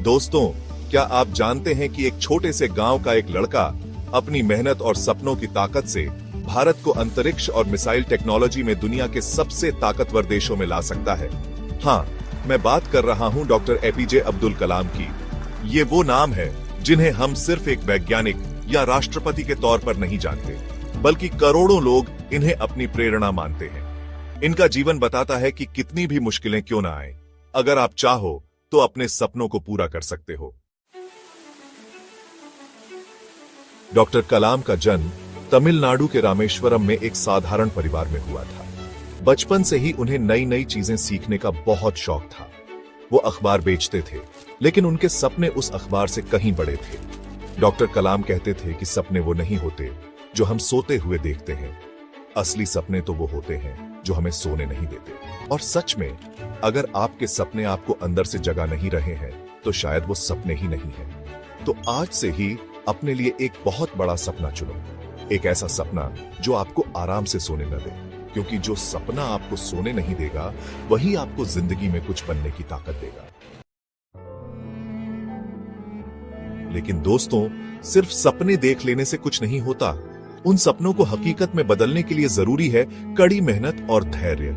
दोस्तों, क्या आप जानते हैं कि एक छोटे से गांव का एक लड़का अपनी मेहनत और सपनों की ताकत से भारत को अंतरिक्ष और मिसाइल टेक्नोलॉजी में दुनिया के सबसे ताकतवर देशों में ला सकता है। हाँ, मैं बात कर रहा हूं डॉक्टर एपीजे अब्दुल कलाम की। ये वो नाम है जिन्हें हम सिर्फ एक वैज्ञानिक या राष्ट्रपति के तौर पर नहीं जानते, बल्कि करोड़ों लोग इन्हें अपनी प्रेरणा मानते हैं। इनका जीवन बताता है कि कितनी भी मुश्किलें क्यों ना आए, अगर आप चाहो तो अपने सपनों को पूरा कर सकते हो। डॉक्टर कलाम का जन्म तमिलनाडु के रामेश्वरम में एक साधारण परिवार में हुआ था। बचपन से ही उन्हें नई नई चीजें सीखने का बहुत शौक था। वो अखबार बेचते थे, लेकिन उनके सपने उस अखबार से कहीं बड़े थे। डॉक्टर कलाम कहते थे कि सपने वो नहीं होते जो हम सोते हुए देखते हैं, असली सपने तो वो होते हैं जो हमें सोने नहीं देते। और सच में, अगर आपके सपने आपको अंदर से जगा नहीं रहे हैं, तो शायद वो सपने ही नहीं हैं। तो आज से ही अपने लिए एक बहुत बड़ा सपना चुनो, एक ऐसा सपना जो आपको आराम से सोने न दे, क्योंकि जो सपना आपको सोने नहीं देगा, वही आपको जिंदगी में कुछ बनने की ताकत देगा। लेकिन दोस्तों, सिर्फ सपने देख लेने से कुछ नहीं होता। उन सपनों को हकीकत में बदलने के लिए जरूरी है कड़ी मेहनत और धैर्य।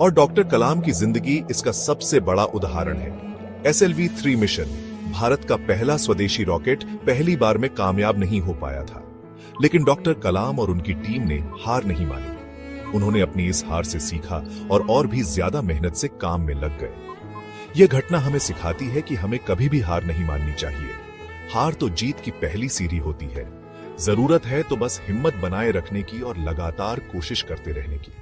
और डॉक्टर कलाम की जिंदगी इसका सबसे बड़ा उदाहरण है। SLV-3 मिशन, भारत का पहला स्वदेशी रॉकेट, पहली बार में कामयाब नहीं हो पाया था, लेकिन डॉक्टर कलाम और उनकी टीम ने हार नहीं मानी। उन्होंने अपनी इस हार से सीखा और भी ज्यादा मेहनत से काम में लग गए। यह घटना हमें सिखाती है कि हमें कभी भी हार नहीं माननी चाहिए। हार तो जीत की पहली सीढ़ी होती है। जरूरत है तो बस हिम्मत बनाए रखने की और लगातार कोशिश करते रहने की।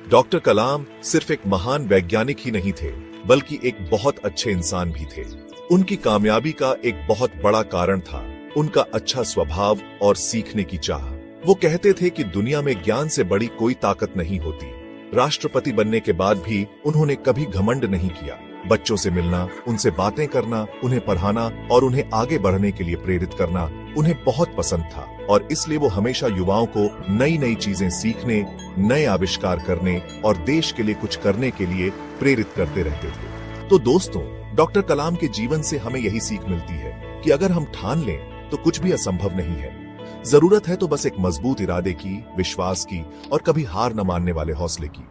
डॉक्टर कलाम सिर्फ एक महान वैज्ञानिक ही नहीं थे, बल्कि एक बहुत अच्छे इंसान भी थे। उनकी कामयाबी का एक बहुत बड़ा कारण था उनका अच्छा स्वभाव और सीखने की चाह। वो कहते थे कि दुनिया में ज्ञान से बड़ी कोई ताकत नहीं होती। राष्ट्रपति बनने के बाद भी उन्होंने कभी घमंड नहीं किया। बच्चों से मिलना, उनसे बातें करना, उन्हें पढ़ाना और उन्हें आगे बढ़ने के लिए प्रेरित करना उन्हें बहुत पसंद था, और इसलिए वो हमेशा युवाओं को नई नई चीजें सीखने, नए आविष्कार करने और देश के लिए कुछ करने के लिए प्रेरित करते रहते थे। तो दोस्तों, डॉक्टर कलाम के जीवन से हमें यही सीख मिलती है कि अगर हम ठान लें तो कुछ भी असंभव नहीं है। जरूरत है तो बस एक मजबूत इरादे की, विश्वास की और कभी हार न मानने वाले हौसले की।